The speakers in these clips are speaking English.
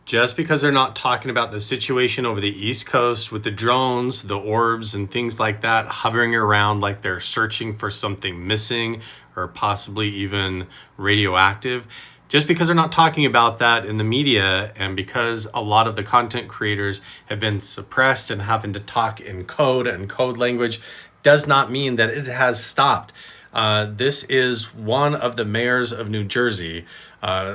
Just because they're not talking about the situation over the East Coast with the drones, the orbs, and things like that hovering around like they're searching for something missing or possibly even radioactive, just because they're not talking about that in the media, and because a lot of the content creators have been suppressed and having to talk in code and code language, does not mean that it has stopped. This is one of the mayors of New Jersey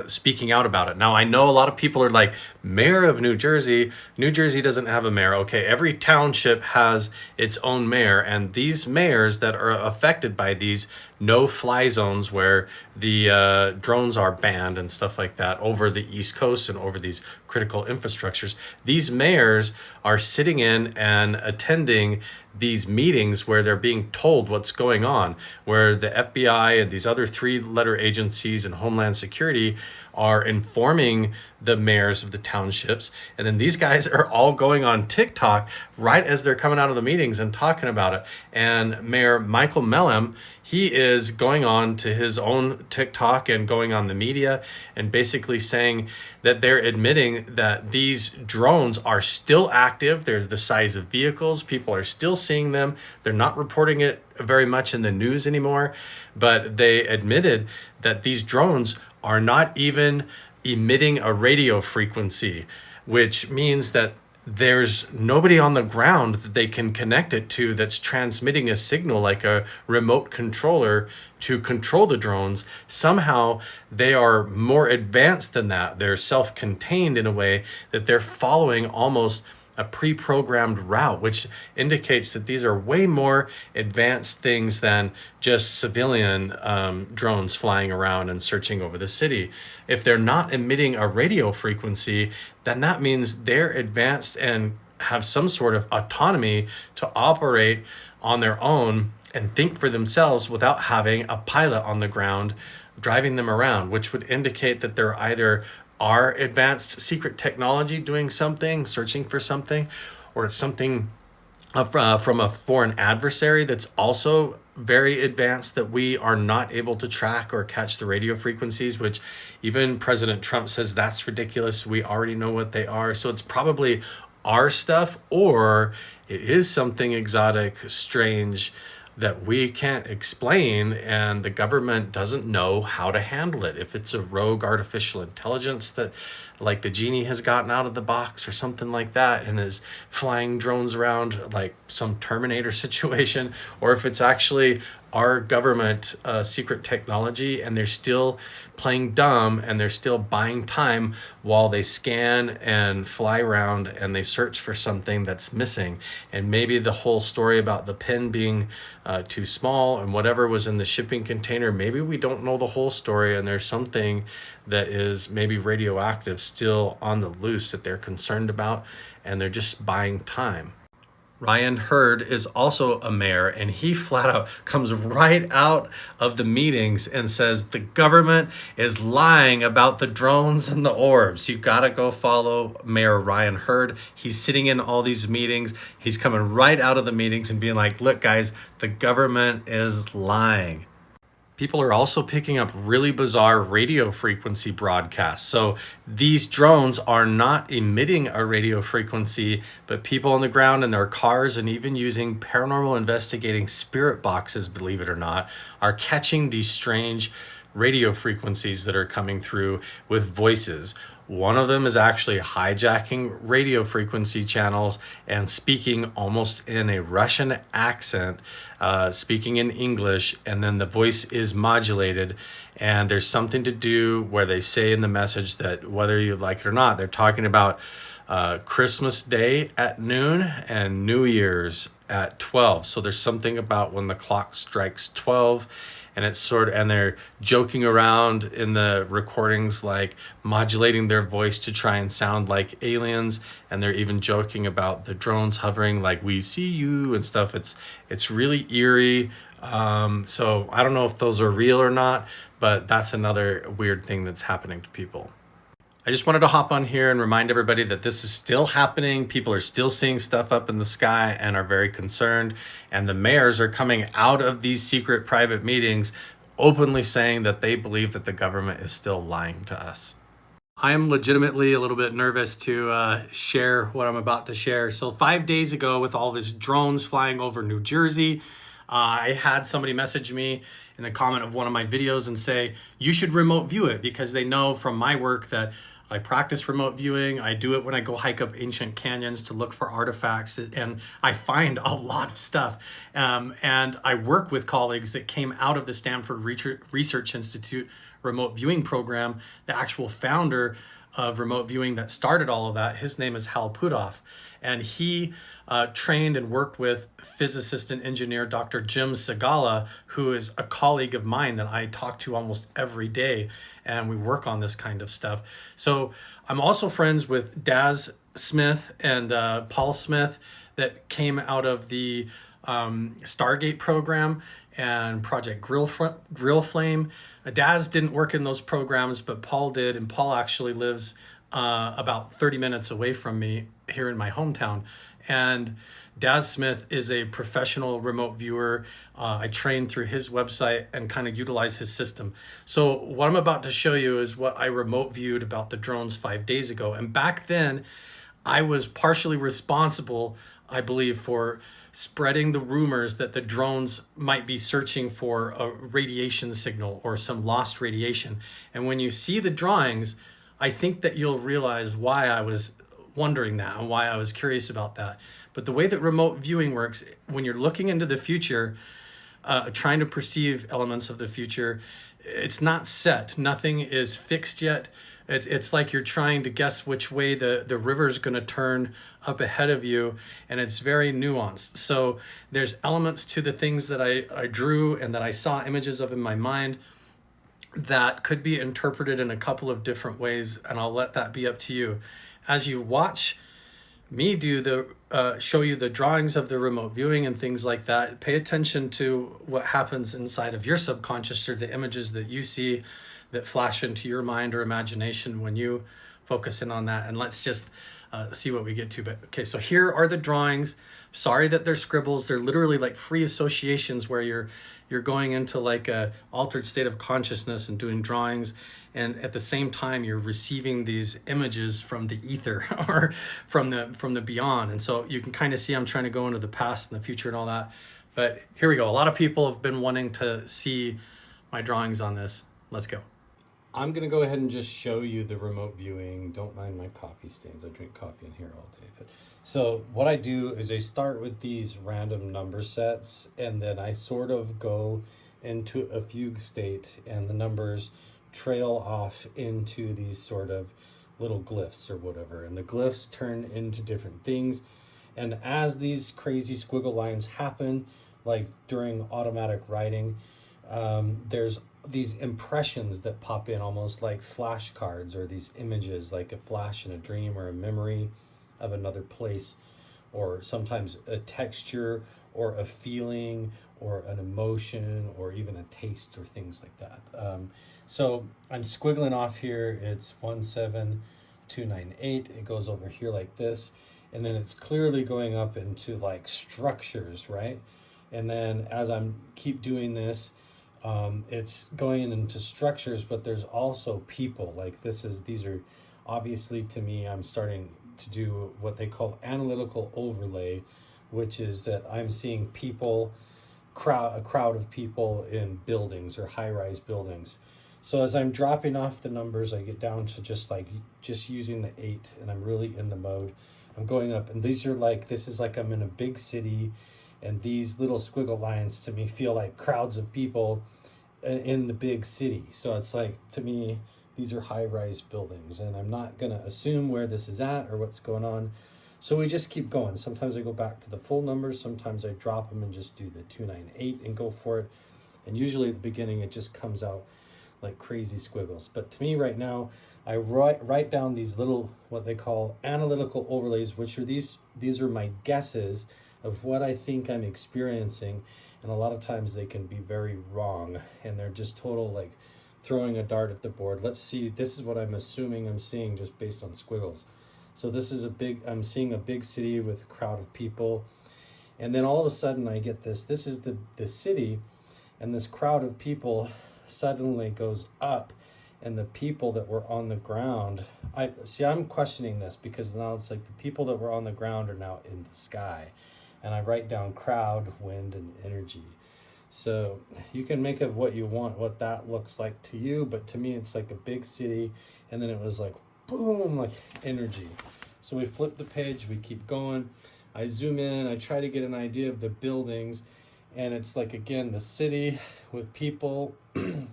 speaking out about it. Now, I know a lot of people are like, mayor of New Jersey? New Jersey doesn't have a mayor. Okay, every township has its own mayor, and these mayors that are affected by these no-fly zones where the drones are banned and stuff like that over the East Coast and over these critical infrastructures, these mayors are sitting in and attending these meetings where they're being told what's going on, where the FBI and these other three-letter agencies and Homeland Security are informing the mayors of the townships. And then these guys are all going on TikTok right as they're coming out of the meetings and talking about it. And Mayor Michael Mellem, he is going on to his own TikTok and going on the media and basically saying that they're admitting that these drones are still active. They're the size of vehicles. People are still seeing them. They're not reporting it very much in the news anymore, but they admitted that these drones are not even emitting a radio frequency, which means that there's nobody on the ground that they can connect it to that's transmitting a signal like a remote controller to control the drones. Somehow they are more advanced than that. They're self-contained in a way that they're following almost a pre-programmed route, which indicates that these are way more advanced things than just civilian drones flying around and searching over the city. If they're not emitting a radio frequency, then that means they're advanced and have some sort of autonomy to operate on their own and think for themselves without having a pilot on the ground driving them around, which would indicate that they're either our advanced secret technology doing something, searching for something, or it's something from a foreign adversary that's also very advanced that we are not able to track or catch the radio frequencies, which even President Trump says that's ridiculous. We already know what they are. So it's probably our stuff, or it is something exotic, strange, that we can't explain, and the government doesn't know how to handle it. If it's a rogue artificial intelligence that, like, the genie has gotten out of the box or something like that and is flying drones around like some Terminator situation, or if it's actually our government secret technology and they're still playing dumb and they're still buying time while they scan and fly around and they search for something that's missing. And maybe the whole story about the pen being too small and whatever was in the shipping container, maybe we don't know the whole story and there's something that is maybe radioactive still on the loose that they're concerned about and they're just buying time. Ryan Hurd is also a mayor, and he flat out comes right out of the meetings and says the government is lying about the drones and the orbs. You gotta go follow Mayor Ryan Hurd. He's sitting in all these meetings. He's coming right out of the meetings and being like, look guys, the government is lying. People are also picking up really bizarre radio frequency broadcasts. So these drones are not emitting a radio frequency, but people on the ground in their cars and even using paranormal investigating spirit boxes, believe it or not, are catching these strange radio frequencies that are coming through with voices. One of them is actually hijacking radio frequency channels and speaking almost in a Russian accent, speaking in English, and then the voice is modulated. And there's something to do where they say in the message that whether you like it or not, they're talking about Christmas Day at noon and New Year's at 12. So there's something about when the clock strikes 12, and it's sort of, and they're joking around in the recordings, like modulating their voice to try and sound like aliens. And they're even joking about the drones hovering like we see you and stuff. It's really eerie. So I don't know if those are real or not, but that's another weird thing that's happening to people. I just wanted to hop on here and remind everybody that this is still happening. People are still seeing stuff up in the sky and are very concerned. And the mayors are coming out of these secret private meetings openly saying that they believe that the government is still lying to us. I am legitimately a little bit nervous to share what I'm about to share. So 5 days ago, with all these drones flying over New Jersey, I had somebody message me in the comment of one of my videos and say, you should remote view it, because they know from my work that I practice remote viewing. I do it when I go hike up ancient canyons to look for artifacts, and I find a lot of stuff. And I work with colleagues that came out of the Stanford Research Institute remote viewing program. The actual founder of remote viewing that started all of that, his name is Hal Puthoff, and he trained and worked with physicist and engineer Dr. Jim Segala, who is a colleague of mine that I talk to almost every day, and we work on this kind of stuff. So I'm also friends with Daz Smith and Paul Smith, that came out of the Stargate program and Project Grill Flame. Daz didn't work in those programs, but Paul did, and Paul actually lives about 30 minutes away from me here in my hometown. And Daz Smith is a professional remote viewer. I trained through his website and kind of utilize his system. So what I'm about to show you is what I remote viewed about the drones 5 days ago. And back then, I was partially responsible, I believe, for spreading the rumors that the drones might be searching for a radiation signal or some lost radiation. And when you see the drawings, I think that you'll realize why I was wondering that and why I was curious about that. But the way that remote viewing works, when you're looking into the future, trying to perceive elements of the future, it's not set. Nothing is fixed yet. It's like you're trying to guess which way the river's going to turn up ahead of you, and it's very nuanced. So there's elements to the things that I drew and that I saw images of in my mind that could be interpreted in a couple of different ways, and I'll let that be up to you. As you watch me do show you the drawings of the remote viewing and things like that, pay attention to what happens inside of your subconscious, or the images that you see that flash into your mind or imagination when you focus in on that. And let's just see what we get to. But okay, so here are the drawings. Sorry that they're scribbles. They're literally like free associations where you're going into like a altered state of consciousness and doing drawings, and at the same time you're receiving these images from the ether or from the beyond. And so you can kind of see I'm trying to go into the past and the future and all that. But here we go. A lot of people have been wanting to see my drawings on this. Let's go. I'm going to go ahead and just show you the remote viewing. Don't mind my coffee stains. I drink coffee in here all day. So what I do is I start with these random number sets, and then I sort of go into a fugue state, and the numbers trail off into these sort of little glyphs or whatever. And the glyphs turn into different things. And as these crazy squiggle lines happen, like during automatic writing, there's these impressions that pop in almost like flashcards, or these images like a flash in a dream or a memory of another place, or sometimes a texture or a feeling or an emotion or even a taste or things like that. So I'm squiggling off here. It's 17298. It goes over here like this, and then it's clearly going up into like structures, right? And then as I'm keep doing this, it's going into structures, but there's also people. Like these are obviously, to me, I'm starting to do what they call analytical overlay, which is that I'm seeing people, a crowd of people in buildings or high-rise buildings. So as I'm dropping off the numbers, I get down to just using the 8, and I'm really in the mode. I'm going up, and this is like I'm in a big city, and these little squiggle lines to me feel like crowds of people in the big city. So it's like, to me, these are high-rise buildings, and I'm not going to assume where this is at or what's going on. So we just keep going. Sometimes I go back to the full numbers. Sometimes I drop them and just do the 298 and go for it. And usually at the beginning, it just comes out like crazy squiggles. But to me right now, I write down these little, what they call analytical overlays, which are these are my guesses of what I think I'm experiencing. And a lot of times they can be very wrong, and they're just total like throwing a dart at the board. Let's see, this is what I'm assuming I'm seeing just based on squiggles. So this is I'm seeing a big city with a crowd of people. And then all of a sudden I get this is the city, and this crowd of people suddenly goes up, and the people that were on the ground. I'm questioning this because now it's like the people that were on the ground are now in the sky, and I write down crowd, wind, and energy. So you can make of what you want, what that looks like to you, but to me it's like a big city, and then it was like boom, like energy. So we flip the page, we keep going. I zoom in, I try to get an idea of the buildings, and it's like, again, the city with people,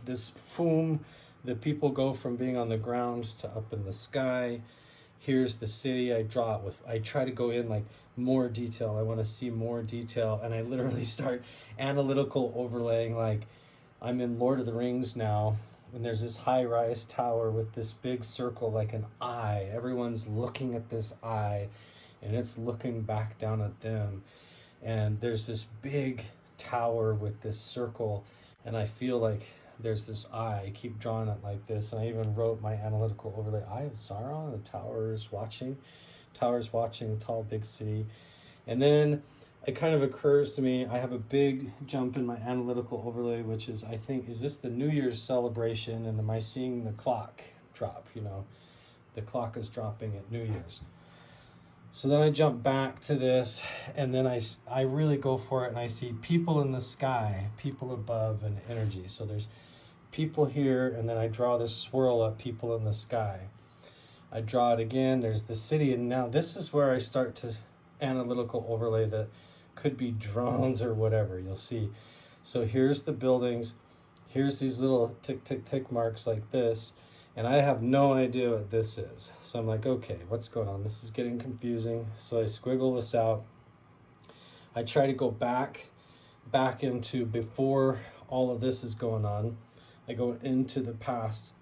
this foom, the people go from being on the ground to up in the sky. Here's the city. I try to go in like more detail. I want to see more detail. And I literally start analytical overlaying, like I'm in Lord of the Rings now. And there's this high-rise tower with this big circle like an eye. Everyone's looking at this eye, and it's looking back down at them. And there's this big tower with this circle, and I feel like there's this eye. I keep drawing it like this, and I even wrote my analytical overlay. Eye of Sauron, the tower's watching, a tall, big city. And then it kind of occurs to me, I have a big jump in my analytical overlay, which is, I think, is this the New Year's celebration? And am I seeing the clock drop? You know, the clock is dropping at New Year's. So then I jump back to this, and then I really go for it, and I see people in the sky, people above, and energy. So there's people here, and then I draw this swirl up, people in the sky. I draw it again, there's the city, and now this is where I start to analytical overlay that could be drones or whatever, you'll see. So here's the buildings, here's these little tick, tick, tick marks like this, and I have no idea what this is. So I'm like, okay, what's going on? This is getting confusing. So I squiggle this out. I try to go back into before all of this is going on. I go into the past,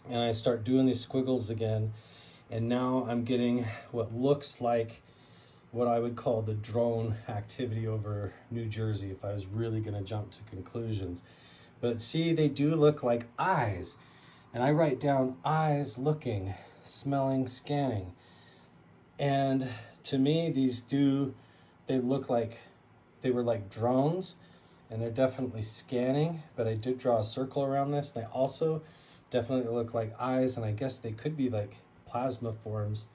and I start doing these squiggles again. And now I'm getting what looks like what I would call the drone activity over New Jersey if I was really going to jump to conclusions. But see, they do look like eyes. And I write down eyes looking, smelling, scanning. And to me, they look like they were like drones, and they're definitely scanning, but I did draw a circle around this. They also definitely look like eyes, and I guess they could be like plasma forms,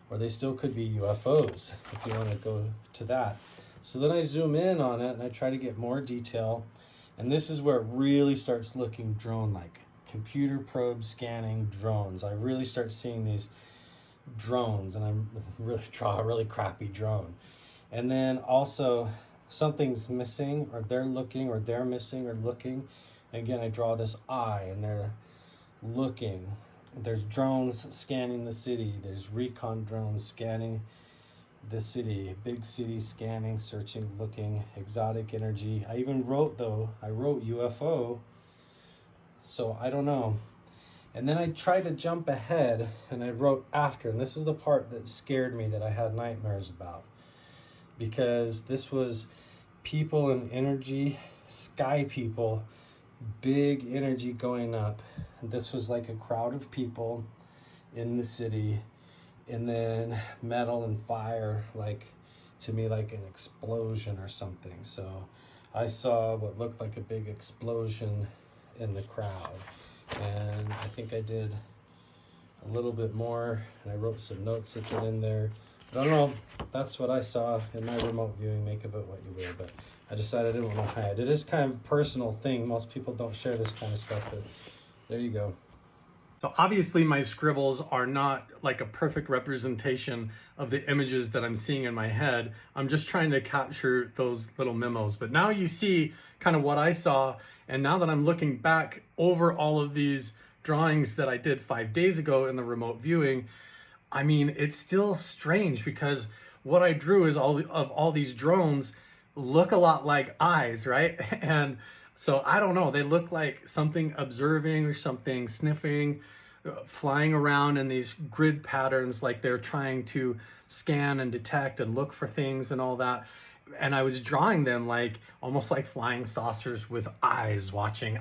or they still could be UFOs, if you want to go to that. So then I zoom in on it, and I try to get more detail, and this is where it really starts looking drone-like. Computer probe scanning drones. I really start seeing these drones, and I really draw a really crappy drone. And then also something's missing, or they're looking, or they're missing, or looking. Again, I draw this eye, and they're looking. There's drones scanning the city. There's recon drones scanning the city. Big city scanning, searching, looking, exotic energy. I even wrote UFO. So I don't know. And then I tried to jump ahead, and I wrote after. And this is the part that scared me, that I had nightmares about. Because this was people and energy, sky people, big energy going up. And this was like a crowd of people in the city. And then metal and fire, like, to me, like an explosion or something. So I saw what looked like a big explosion in the crowd, and I think I did a little bit more, and I wrote some notes that get in there. But I don't know, that's what I saw in my remote viewing. Make of it what you will, but I decided I didn't want to hide. It is kind of a personal thing. Most people don't share this kind of stuff, but there you go. So obviously my scribbles are not like a perfect representation of the images that I'm seeing in my head. I'm just trying to capture those little memos. But now you see kind of what I saw. And now that I'm looking back over all of these drawings that I did 5 days ago in the remote viewing, I mean, it's still strange because what I drew is all these drones look a lot like eyes, right? And so I don't know, they look like something observing or something sniffing, flying around in these grid patterns, like they're trying to scan and detect and look for things and all that. And I was drawing them like almost like flying saucers with eyes watching.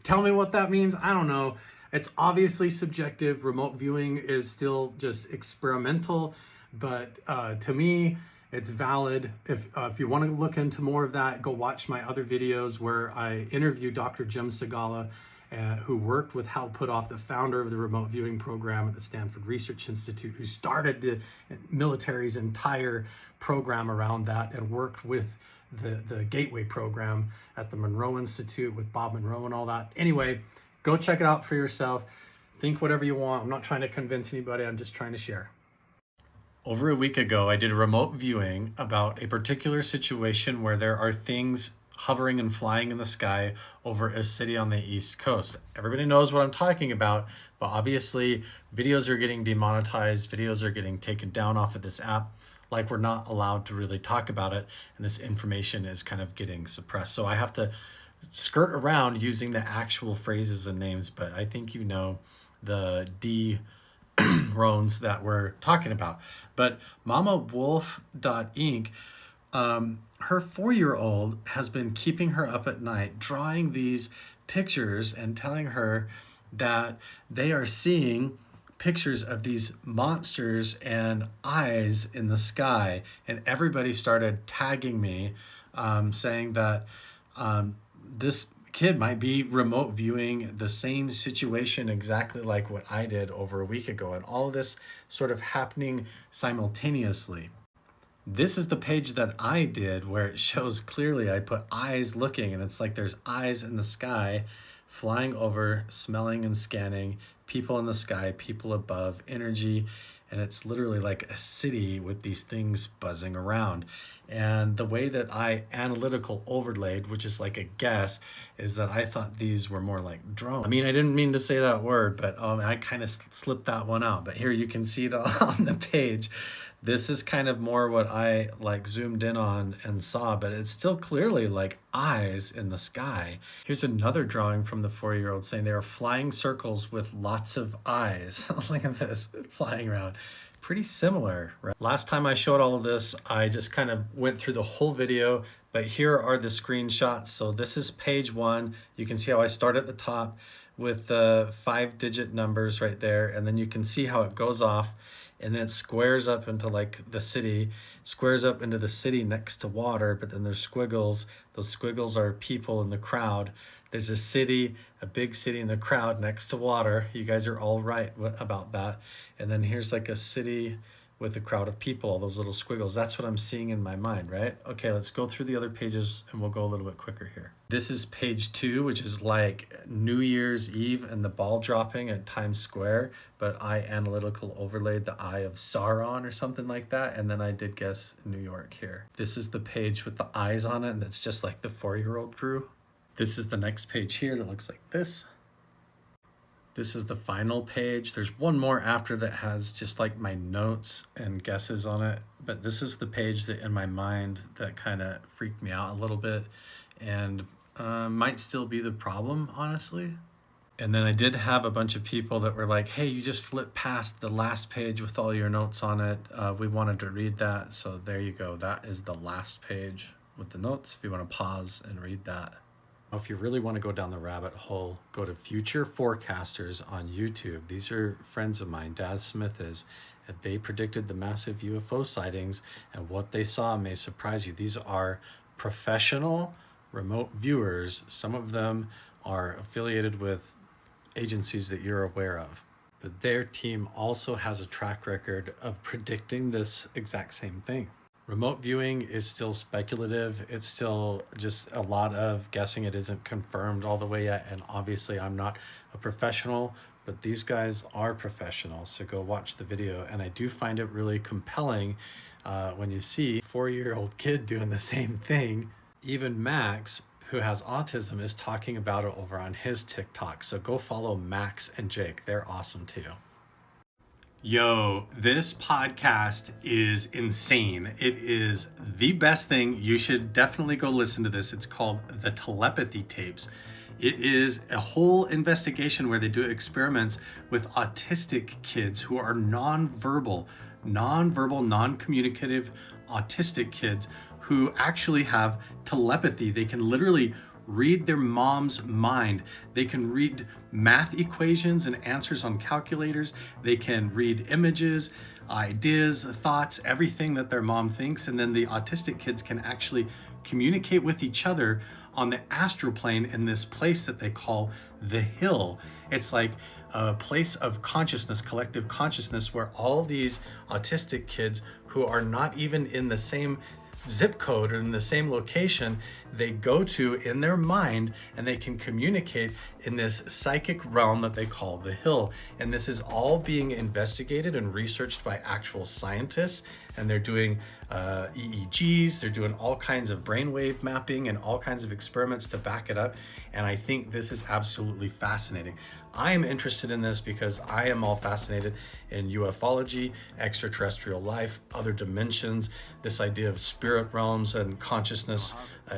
Tell me what that means. I don't know. It's obviously subjective. Remote viewing is still just experimental, but to me, it's valid. If you want to look into more of that, go watch my other videos where I interview Dr. Jim Segala, who worked with Hal Puthoff, the founder of the remote viewing program at the Stanford Research Institute, who started the military's entire program around that and worked with the Gateway program at the Monroe Institute with Bob Monroe and all that. Anyway, go check it out for yourself. Think whatever you want. I'm not trying to convince anybody. I'm just trying to share. Over a week ago, I did a remote viewing about a particular situation where there are things hovering and flying in the sky over a city on the East Coast. Everybody knows what I'm talking about, but obviously videos are getting demonetized, videos are getting taken down off of this app, like we're not allowed to really talk about it, and this information is kind of getting suppressed. So I have to skirt around using the actual phrases and names, but I think you know the drones that we're talking about. But MamaWolf.inc, her 4-year-old has been keeping her up at night, drawing these pictures and telling her that they are seeing pictures of these monsters and eyes in the sky. And everybody started tagging me, saying that this kid might be remote viewing the same situation exactly like what I did over a week ago, and all of this sort of happening simultaneously. This is the page that I did where it shows clearly I put eyes looking, and it's like there's eyes in the sky flying over, smelling and scanning, people in the sky, people above, energy, and it's literally like a city with these things buzzing around. And the way that I analytical overlaid, which is like a guess, is that I thought these were more like drones. I mean, I didn't mean to say that word, but I kind of slipped that one out. But here you can see it on the page. This is kind of more what I like zoomed in on and saw, but it's still clearly like eyes in the sky. Here's another drawing from the 4-year-old saying they are flying circles with lots of eyes. Look at this, flying around. Pretty similar, right? Last time I showed all of this, I just kind of went through the whole video, but here are the screenshots. So this is page 1. You can see how I start at the top with the 5-digit numbers right there, and then you can see how it goes off, and then it squares up into like the city, squares up into the city next to water, but then there's squiggles. Those squiggles are people in the crowd. There's a city, a big city in the crowd next to water. You guys are all right about that. And then here's like a city with a crowd of people, all those little squiggles. That's what I'm seeing in my mind, right? Okay, let's go through the other pages and we'll go a little bit quicker here. This is page 2, which is like New Year's Eve and the ball dropping at Times Square, but I analytical overlaid the eye of Sauron or something like that, and then I did guess New York here. This is the page with the eyes on it, and that's just like the 4-year-old drew. This is the next page here that looks like this. This is the final page. There's one more after that has just like my notes and guesses on it. But this is the page that in my mind that kind of freaked me out a little bit and might still be the problem, honestly. And then I did have a bunch of people that were like, hey, you just flipped past the last page with all your notes on it. We wanted to read that. So there you go. That is the last page with the notes if you want to pause and read that. If you really want to go down the rabbit hole, go to Future Forecasters on YouTube. These are friends of mine, Daz Smith is, and they predicted the massive UFO sightings, and what they saw may surprise you. These are professional remote viewers. Some of them are affiliated with agencies that you're aware of, but their team also has a track record of predicting this exact same thing. Remote viewing is still speculative. It's still just a lot of guessing. It isn't confirmed all the way yet. And obviously I'm not a professional, but these guys are professionals. So go watch the video. And I do find it really compelling when you see a 4-year-old kid doing the same thing. Even Max, who has autism, is talking about it over on his TikTok. So go follow Max and Jake. They're awesome too. Yo, this podcast is insane. It is the best thing. You should definitely go listen to this. It's called the Telepathy Tapes. It is a whole investigation where they do experiments with autistic kids who are non-verbal, non-communicative autistic kids who actually have telepathy. They can literally read their mom's mind. They can read math equations and answers on calculators. They can read images, ideas, thoughts, everything that their mom thinks. And then the autistic kids can actually communicate with each other on the astral plane in this place that they call the hill. It's like a place of consciousness, collective consciousness, where all these autistic kids who are not even in the same zip code or in the same location, they go to in their mind, and they can communicate in this psychic realm that they call the hill. And this is all being investigated and researched by actual scientists, and they're doing EEGs, they're doing all kinds of brainwave mapping and all kinds of experiments to back it up. And I think this is absolutely fascinating. I am interested in this because I am all fascinated in ufology, extraterrestrial life, other dimensions, this idea of spirit realms and consciousness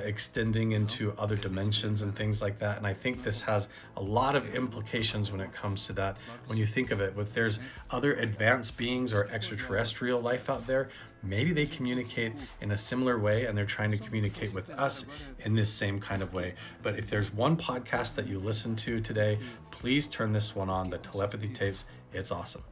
extending into other dimensions and things like that. And I think this has a lot of implications when it comes to that. When you think of it, if there's other advanced beings or extraterrestrial life out there, maybe they communicate in a similar way, and they're trying to communicate with us in this same kind of way. But if there's one podcast that you listen to today, please turn this one on, the Telepathy tapes. It's awesome.